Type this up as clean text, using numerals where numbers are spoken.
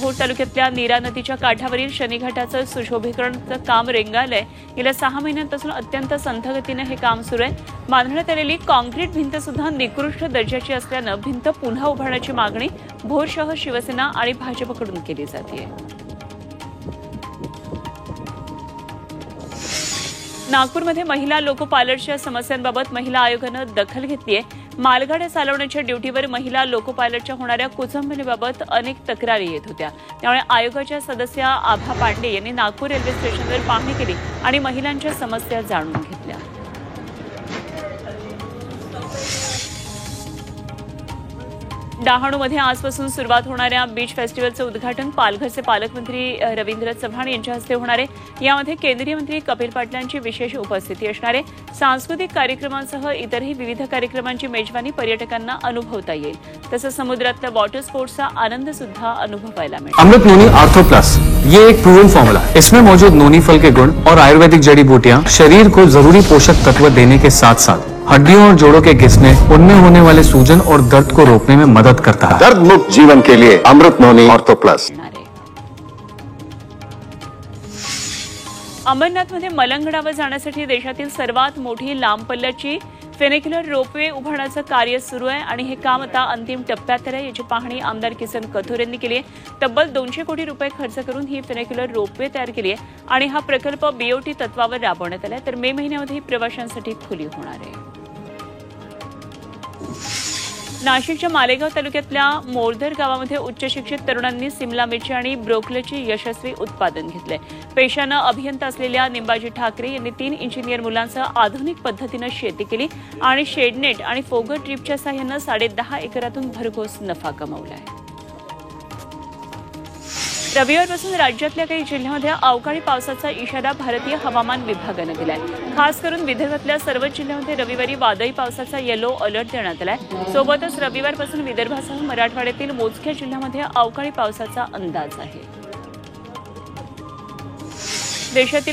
भोर तालुक्यातल्या नीरा नदीच्या काठावरील शनिघाटाचं सुशोभीकरणाचं काम रेंगाळलंय। गेल्या 6 महिन्यांपासून अत्यंत संथ गतीने हे काम सुरू आहे। बांधण्यात आलेली काँक्रीट भिंत सुद्धा निकृष्ट दर्जाची असल्यानं भिंत पुन्हा उभारण्याची मागणी भोरसह शिवसेना आणि भाजपकडून केली जाते। नागपूरमध्ये महिला लोको पायलटच्या समस्यांबाबत महिला आयोगानं दखल घेतली आहे। मालगाड्या चालवण्याच्या ड्युटीवर महिला लोको पायलटच्या होणाऱ्या कुचंबणीबाबत अनेक तक्रारी येत होत्या। त्यामुळे आयोगाच्या सदस्या आभा पांडे यांनी नागपूर रेल्वे स्टेशनवर पाहणी केली आणि महिलांच्या समस्या जाणून घेतल्या। डहाणूमध्ये आजपासून सुरुवात होणाऱ्या बीच फेस्टिवलचं उद्घाटन पालघरचे पालकमंत्री रवींद्र चव्हाण यांच्या हस्ते होणार आहे। यामध्ये केंद्रीय मंत्री कपिल पाटील यांची विशेष उपस्थिती असणार आहे। सांस्कृतिक कार्यक्रमांसह इतरही विविध कार्यक्रमांची मेजवानी पर्यटकांना अनुभवता येईल। तसंच समुद्रातल्या वॉटर स्पोर्ट्सचा आनंद सुद्धा अनुभवायला मिळेल। अमृत नोनी आर्थो प्लस ये एक प्रूवन फॉर्मूला है। इसमें मौजूद नोनी फल के गुण और आयुर्वेदिक जड़ी बूटियां शरीर को जरूरी पोषक तत्व देने के साथ साथ हड्डियों और जोड़ों के घिसने, उनमें होने वाले सूजन और दर्द को रोकने में मदद करता है। दर्द मुक्त जीवन के लिए अमृत नोनी ऑर्थो प्लस। अमरनाथमध्ये मलंगडावर जाण्यासाठी देशातील सर्वात मोठी लांब पल्ल्याची फेनिक्युलर रोपवे उभारण्याचं कार्य सुरू आहे आणि हे काम आता अंतिम टप्प्यात आहे। याची पाहणी आमदार किसन कथोर यांनी केली आहे। तब्बल 200 कोटी रुपये खर्च करून ही फेनिक्युलर रोपवे तयार केली आहे आणि हा प्रकल्प बीओटी तत्वावर राबवण्यात आला आहे। तर मे महिन्यामध्ये ही प्रवाशांसाठी खुली होणार आहे। नाशिकच्या मालेगाव तालुक्यातल्या मोरधर गावामध्ये उच्च शिक्षित तरुणांनी सिमला मिरची आणि ब्रोकोलीचे यशस्वी उत्पादन घेतले। पेशानं अभियंता असलेल्या निंबाजी ठाकरे यांनी 3 इंजिनियर मुलांसह आधुनिक पद्धतीनं शेती केली आणि शेडनेट आणि फोगर ड्रीपच्या सहाय्यानं 10.5 एकरातून भरघोस नफा कमावलाय। रविवारपासून राज्यातल्या काही जिल्ह्यांमध्ये अवकाळी पावसाचा इशारा भारतीय हवामान विभागानं दिलाय। खास करून विदर्भातल्या सर्व जिल्ह्यांमध्ये रविवारी वादळी पावसाचा येलो अलर्ट देण्यात आलाय। सोबतच रविवारपासून विदर्भासह मराठवाड्यातील मोजक्या जिल्ह्यांमध्ये अवकाळी पावसाचा अंदाज आहे। देशातील